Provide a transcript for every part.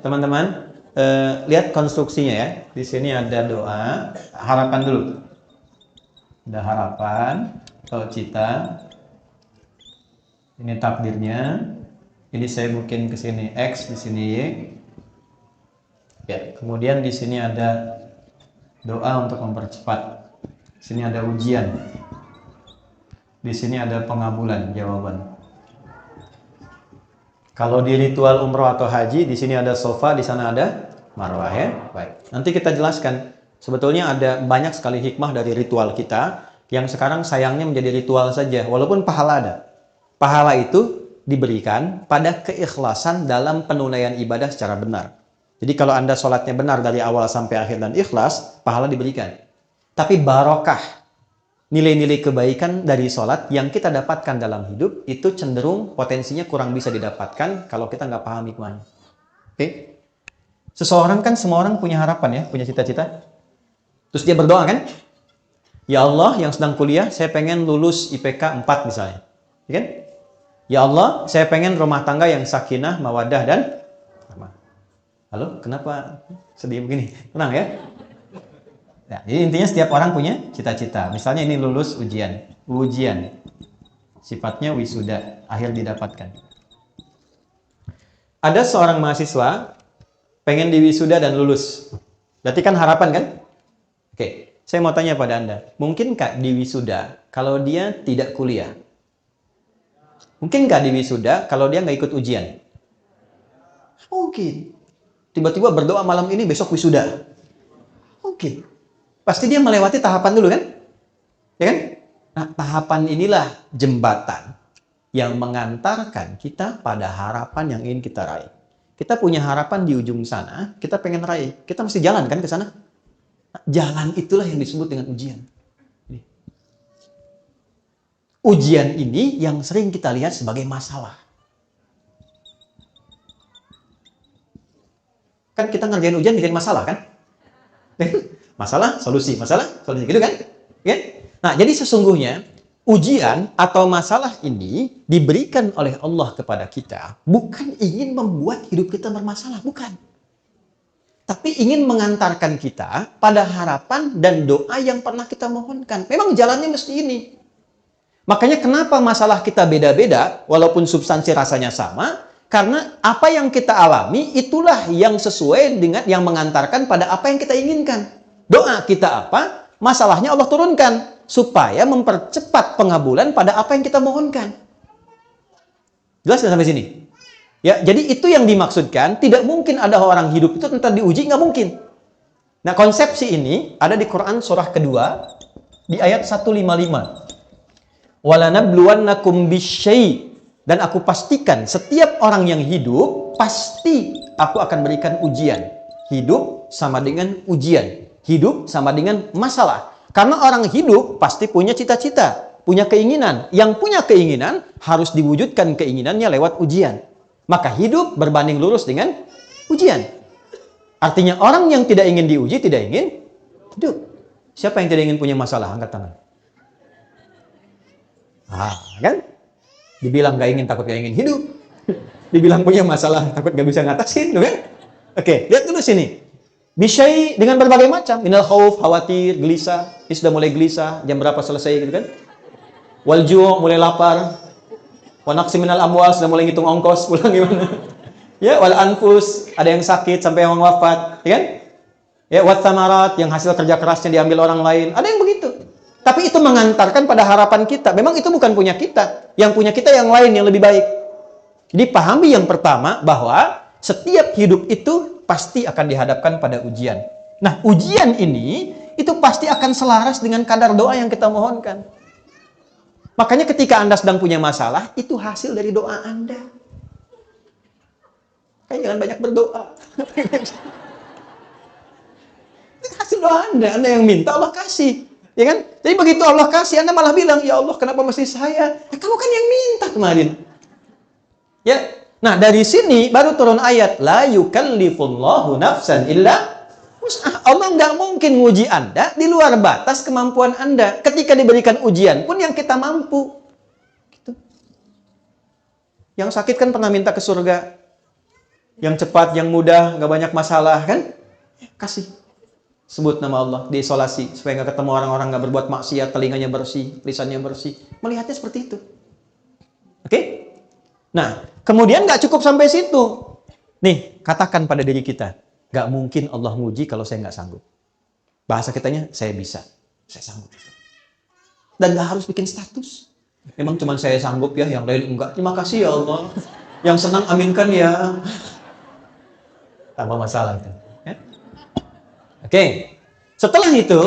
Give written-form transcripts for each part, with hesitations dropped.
teman-teman, lihat konstruksinya ya. Di sini ada doa, harapan dulu. Ada harapan atau cita. Ini takdirnya. Ini saya mungkin ke sini X, di sini Y. Ya, kemudian di sini ada doa untuk mempercepat. Di sini ada ujian. Di sini ada pengabulan jawaban. Kalau di ritual umroh atau haji, di sini ada sofa, di sana ada marwah ya. Baik. Nanti kita jelaskan. Sebetulnya ada banyak sekali hikmah dari ritual kita yang sekarang sayangnya menjadi ritual saja, walaupun pahala ada. Pahala itu diberikan pada keikhlasan dalam penunaian ibadah secara benar. Jadi kalau Anda sholatnya benar dari awal sampai akhir dan ikhlas, pahala diberikan. Tapi barokah, nilai-nilai kebaikan dari sholat yang kita dapatkan dalam hidup itu cenderung potensinya kurang bisa didapatkan kalau kita nggak paham hikmahnya. Oke? Seseorang kan, semua orang punya harapan ya, punya cita-cita. Terus dia berdoa kan? Ya Allah, yang sedang kuliah, saya pengen lulus IPK 4 misalnya. Ya kan? Ya Allah, saya pengen rumah tangga yang sakinah, mawadah, dan rahmah. Halo, kenapa sedih begini? Tenang ya. Nah, jadi intinya setiap orang punya cita-cita. Misalnya ini lulus ujian. Sifatnya wisuda, akhir didapatkan. Ada seorang mahasiswa pengen diwisuda dan lulus. Berarti kan harapan kan? Oke, saya mau tanya pada Anda. Mungkinkah diwisuda kalau dia tidak kuliah? Mungkinkah diwisuda kalau dia nggak ikut ujian? Mungkin. Tiba-tiba berdoa malam ini, besok wisuda. Mungkin. Pasti dia melewati tahapan dulu kan? Ya kan? Nah, tahapan inilah jembatan yang mengantarkan kita pada harapan yang ingin kita raih. Kita punya harapan di ujung sana, kita pengen raih. Kita mesti jalan kan ke sana? Nah, jalan itulah yang disebut dengan ujian. Ujian ini yang sering kita lihat sebagai masalah. Kan kita ngerjain ujian bikin masalah kan? Masalah, solusi, gitu kan? Ya? Nah, jadi sesungguhnya ujian atau masalah ini diberikan oleh Allah kepada kita bukan ingin membuat hidup kita bermasalah, bukan. Tapi ingin mengantarkan kita pada harapan dan doa yang pernah kita mohonkan. Memang jalannya mesti ini. Makanya kenapa masalah kita beda-beda walaupun substansi rasanya sama? Karena apa yang kita alami itulah yang sesuai dengan yang mengantarkan pada apa yang kita inginkan. Doa kita apa? Masalahnya Allah turunkan supaya mempercepat pengabulan pada apa yang kita mohonkan. Jelas nggak sampai sini? Ya, jadi itu yang dimaksudkan. Tidak mungkin ada orang hidup itu tentang diuji, nggak mungkin. Nah, konsepsi ini ada di Quran surah kedua di ayat 155. Walanabluwannakum bisyai, dan aku pastikan setiap orang yang hidup pasti aku akan berikan ujian. Hidup sama dengan ujian. Hidup sama dengan masalah. Karena orang hidup pasti punya cita-cita, punya keinginan. Yang punya keinginan harus diwujudkan keinginannya lewat ujian. Maka hidup berbanding lurus dengan ujian. Artinya orang yang tidak ingin diuji tidak ingin hidup. Siapa yang tidak ingin punya masalah? Angkat tangan. Kan? Dibilang gak ingin, takut gak ingin hidup. Dibilang punya masalah, takut gak bisa ngatasin, kan? Oke, lihat dulu sini. Bisyai dengan berbagai macam. Minal khauf, khawatir, gelisah. Ini sudah mulai gelisah, jam berapa selesai gitu kan? Wal ju', mulai lapar. Wa naqsi minal amwal, sudah mulai ngitung ongkos, pulang gimana? Ya, wal anfus, ada yang sakit sampai yang wafat, ya kan? Ya, wat thamarat, yang hasil kerja kerasnya diambil orang lain. Ada yang begitu. Tapi itu mengantarkan pada harapan kita. Memang itu bukan punya kita. Yang punya kita yang lain, yang lebih baik. Jadi pahami yang pertama bahwa setiap hidup itu pasti akan dihadapkan pada ujian. Nah, ujian ini itu pasti akan selaras dengan kadar doa yang kita mohonkan. Makanya ketika Anda sedang punya masalah, itu hasil dari doa Anda. Kayak jangan banyak berdoa. Itu hasil doa Anda yang minta, Allah kasih. Ya kan? Jadi begitu Allah kasih, Anda malah bilang, ya Allah, kenapa mesti saya? Ya, kamu kan yang minta kemarin. Ya, nah dari sini baru turun ayat, la yukallifullahu nafsan illa wus'aha. Allah nggak mungkin nguji Anda di luar batas kemampuan Anda. Ketika diberikan ujian pun yang kita mampu. Gitu. Yang sakit kan pernah minta ke surga. Yang cepat, yang mudah, nggak banyak masalah kan? Kasih. Sebut nama Allah, diisolasi supaya nggak ketemu orang-orang, nggak berbuat maksiat, telinganya bersih, lisannya bersih. Melihatnya seperti itu. Oke? Nah, kemudian nggak cukup sampai situ. Nih, katakan pada diri kita, nggak mungkin Allah nguji kalau saya nggak sanggup. Bahasa kitanya, saya bisa, saya sanggup. Dan nggak harus bikin status. Memang cuma saya sanggup ya, yang lain enggak. Terima kasih ya Allah. Yang senang aminkan ya. Tambah masalah itu. Ya? Oke, setelah itu,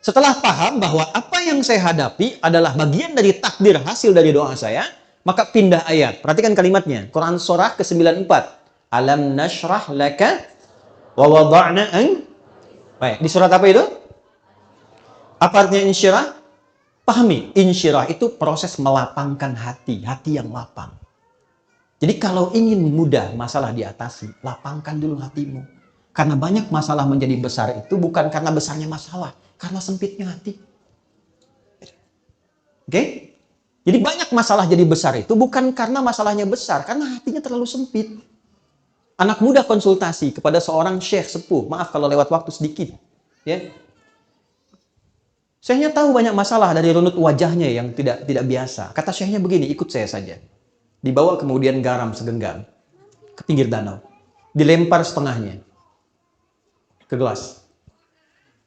setelah paham bahwa apa yang saya hadapi adalah bagian dari takdir hasil dari doa saya, maka pindah ayat. Perhatikan kalimatnya. Quran surah ke-94. Alam nashrah laka wa wada'na an. Baik, di surat apa itu? Apa artinya insyirah? Pahami, insyirah itu proses melapangkan hati, hati yang lapang. Jadi kalau ingin mudah masalah diatasi, lapangkan dulu hatimu. Karena banyak masalah menjadi besar itu bukan karena besarnya masalah, karena sempitnya hati. Oke? Jadi banyak masalah jadi besar itu bukan karena masalahnya besar, karena hatinya terlalu sempit. Anak muda konsultasi kepada seorang syekh sepuh, maaf kalau lewat waktu sedikit. Ya. Syekhnya tahu banyak masalah dari runut wajahnya yang tidak biasa. Kata syekhnya begini, ikut saya saja. Dibawa kemudian garam segenggam ke pinggir danau. Dilempar setengahnya ke gelas.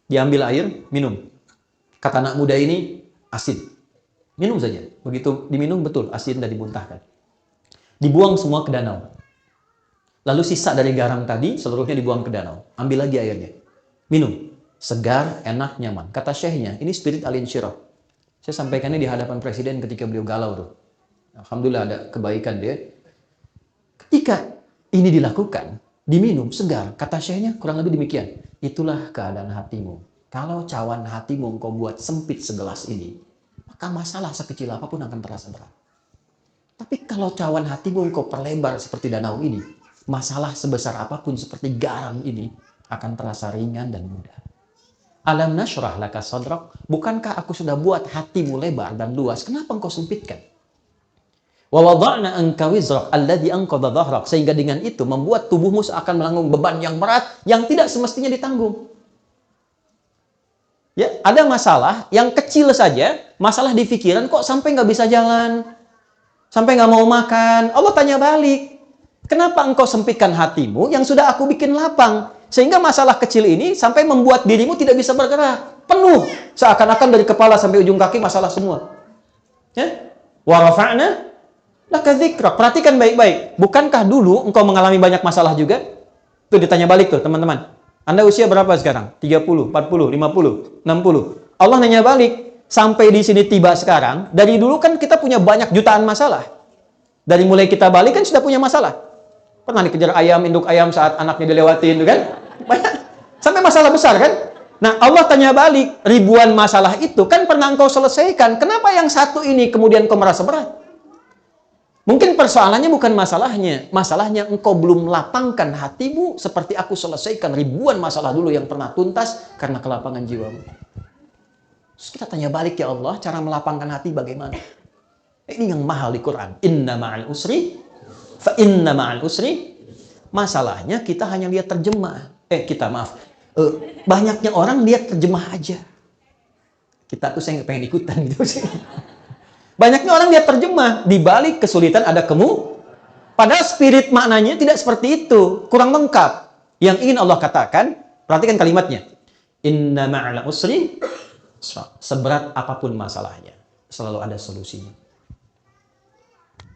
Diambil air, minum. Kata anak muda ini, asin. Minum saja. Begitu diminum, betul, asin dan dimuntahkan. Dibuang semua ke danau. Lalu sisa dari garam tadi, seluruhnya dibuang ke danau. Ambil lagi airnya. Minum. Segar, enak, nyaman. Kata syekhnya, ini spirit al-insyirah. Saya sampaikannya di hadapan presiden ketika beliau galau tuh. Alhamdulillah ada kebaikan dia. Ketika ini dilakukan, diminum, segar. Kata syekhnya kurang lebih demikian. Itulah keadaan hatimu. Kalau cawan hatimu engkau buat sempit segelas ini, maka masalah sekecil apapun akan terasa berat. Tapi kalau cawan hatimu engkau perlebar seperti danau ini, masalah sebesar apapun seperti garam ini akan terasa ringan dan mudah. Alam nashrah laka sadrak, bukankah aku sudah buat hatimu lebar dan luas? Kenapa engkau sempitkan? Wa wada'na anka wizrak alladhi anqadha dhahrak, sehingga dengan itu membuat tubuhmu seakan menanggung beban yang berat yang tidak semestinya ditanggung. Ya, ada masalah yang kecil saja, masalah di pikiran kok sampai nggak bisa jalan, sampai nggak mau makan. Allah tanya balik, kenapa engkau sempitkan hatimu yang sudah aku bikin lapang? Sehingga masalah kecil ini sampai membuat dirimu tidak bisa bergerak. Penuh. Seakan-akan dari kepala sampai ujung kaki masalah semua. Ya? Wa rafa'na laka dzikrak. Perhatikan baik-baik. Bukankah dulu engkau mengalami banyak masalah juga? Tuh ditanya balik tuh teman-teman. Anda usia berapa sekarang? 30, 40, 50, 60. Allah nanya balik. Sampai di sini tiba sekarang. Dari dulu kan kita punya banyak jutaan masalah. Dari mulai kita balik kan sudah punya masalah. Pernah dikejar ayam, induk ayam saat anaknya dilewatin, kan? Banyak. Sampai masalah besar, kan? Nah, Allah tanya balik, ribuan masalah itu kan pernah engkau selesaikan. Kenapa yang satu ini kemudian kau merasa berat? Mungkin persoalannya bukan masalahnya. Masalahnya engkau belum lapangkan hatimu seperti aku selesaikan ribuan masalah dulu yang pernah tuntas karena kelapangan jiwamu. Terus kita tanya balik, ya Allah, cara melapangkan hati bagaimana? Ini yang mahal di Quran. Inna ma'al usri fa inna ma'al usri. Masalahnya kita hanya lihat terjemah. Banyaknya orang lihat terjemah aja. Kita tuh saya nggak pengen ikutan gitu sih. Banyaknya orang lihat terjemah. Di balik kesulitan ada padahal spirit maknanya tidak seperti itu. Kurang lengkap. Yang ingin Allah katakan, perhatikan kalimatnya. Inna ma'al usri. Seberat apapun masalahnya, selalu ada solusinya.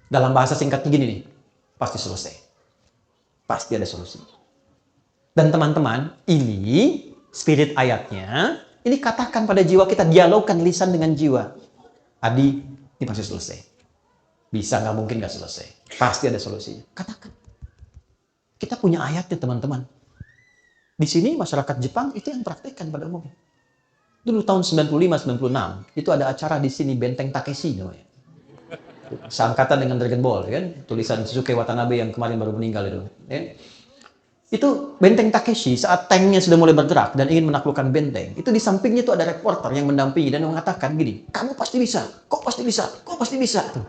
Dalam bahasa singkatnya gini nih, pasti selesai. Pasti ada solusinya. Dan teman-teman, ini spirit ayatnya, ini katakan pada jiwa kita, dialogkan lisan dengan jiwa. Adi, ini pasti selesai. Bisa, nggak mungkin nggak selesai. Pasti ada solusinya. Katakan. Kita punya ayatnya, teman-teman. Di sini masyarakat Jepang itu yang praktekkan pada umumnya. Dulu tahun 95-96, itu ada acara di sini, Benteng Takeshi namanya. Seangkatan dengan Dragon Ball, kan? Tulisan Shusuke Watanabe yang kemarin baru meninggal itu. Ya? Itu Benteng Takeshi saat tanknya sudah mulai bergerak dan ingin menaklukkan benteng. Itu di sampingnya itu ada reporter yang mendampingi dan mengatakan gini, kamu pasti bisa, kok pasti bisa, kok pasti bisa. Tuh.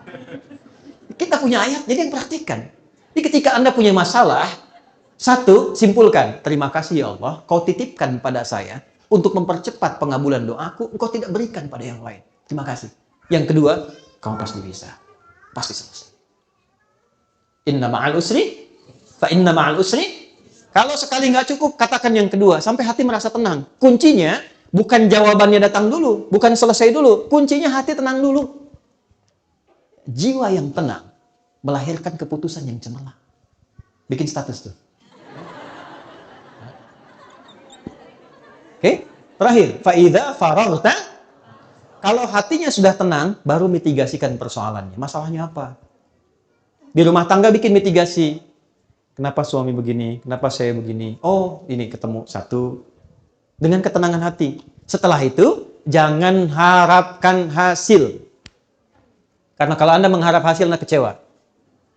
Kita punya ayat, jadi yang praktikkan. Jadi ketika Anda punya masalah, satu, simpulkan, terima kasih ya Allah, kau titipkan pada saya untuk mempercepat pengabulan doaku, engkau tidak berikan pada yang lain. Terima kasih. Yang kedua, kamu pasti bisa. Pasti selesai. Inna ma'al usri, fa inna ma'al usri. Kalau sekali nggak cukup, katakan yang kedua, sampai hati merasa tenang. Kuncinya, bukan jawabannya datang dulu, bukan selesai dulu. Kuncinya hati tenang dulu. Jiwa yang tenang melahirkan keputusan yang cemerlang. Bikin status tuh. Oke, terakhir, faida faragta. Kalau hatinya sudah tenang, baru mitigasikan persoalannya. Masalahnya apa? Di rumah tangga bikin mitigasi. Kenapa suami begini? Kenapa saya begini? Oh, ini ketemu satu. Dengan ketenangan hati. Setelah itu, jangan harapkan hasil. Karena kalau Anda mengharap hasil, Anda kecewa.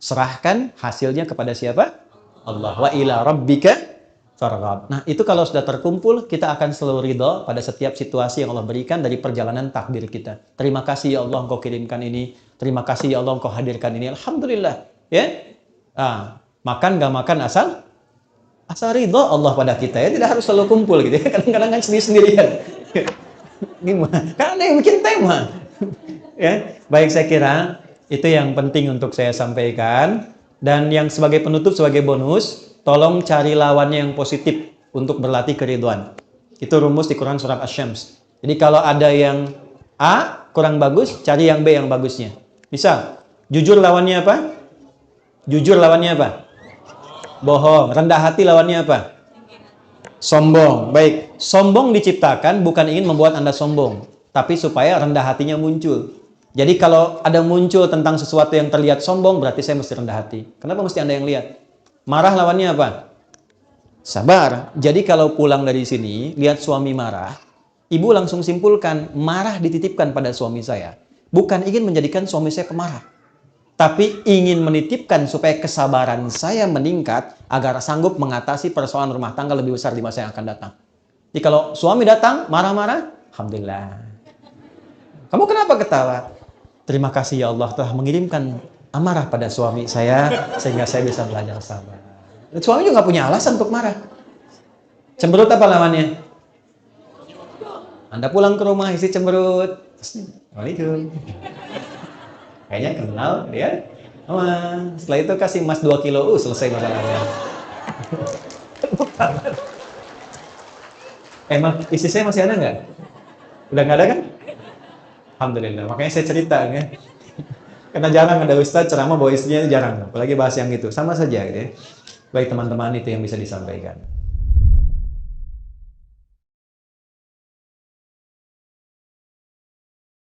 Serahkan hasilnya kepada siapa? Allah. Wa ila rabbika farghab. Nah, itu kalau sudah terkumpul, kita akan selalu ridho pada setiap situasi yang Allah berikan dari perjalanan takdir kita. Terima kasih ya Allah, Engkau kirimkan ini. Terima kasih ya Allah, Engkau hadirkan ini. Alhamdulillah. Ya. Makan gak makan asal ridho Allah pada kita ya. Tidak harus selalu kumpul gitu ya. Kadang-kadang kan sendiri-sendirian. Gimana? Karena ada yang bikin tema. Ya, baik, saya kira itu yang penting untuk saya sampaikan. Dan yang sebagai penutup, sebagai bonus, tolong cari lawannya yang positif untuk berlatih keridhaan. Itu rumus di Quran surat Asy-Syams. Jadi kalau ada yang A kurang bagus, cari yang B yang bagusnya. Misal, jujur lawannya apa? Jujur lawannya apa? Bohong. Rendah hati lawannya apa? Sombong. Baik, sombong diciptakan bukan ingin membuat Anda sombong, tapi supaya rendah hatinya muncul. Jadi kalau ada muncul tentang sesuatu yang terlihat sombong, berarti saya mesti rendah hati. Kenapa mesti Anda yang lihat? Marah lawannya apa? Sabar. Jadi kalau pulang dari sini, lihat suami marah, ibu langsung simpulkan, marah dititipkan pada suami saya. Bukan ingin menjadikan suami saya pemarah, tapi ingin menitipkan supaya kesabaran saya meningkat agar sanggup mengatasi persoalan rumah tangga lebih besar di masa yang akan datang. Jadi kalau suami datang, marah-marah, alhamdulillah. Kamu kenapa ketawa? Terima kasih ya Allah telah mengirimkan amarah pada suami saya sehingga saya bisa belajar sabar. Suami juga nggak punya alasan untuk marah. Cemberut apa lawannya? Anda pulang ke rumah istri cemberut. Waalaikumsalam. Kayaknya kenal dia. Setelah itu kasih emas 2 kilo, selesai masalahnya. Emang istri saya masih ada nggak? Udah nggak ada kan? Alhamdulillah. Makanya saya cerita ya. Karena jarang ada ustadz ceramah bahwa istrinya jarang. Apalagi bahas yang itu. Sama saja gitu ya. Baik teman-teman, itu yang bisa disampaikan.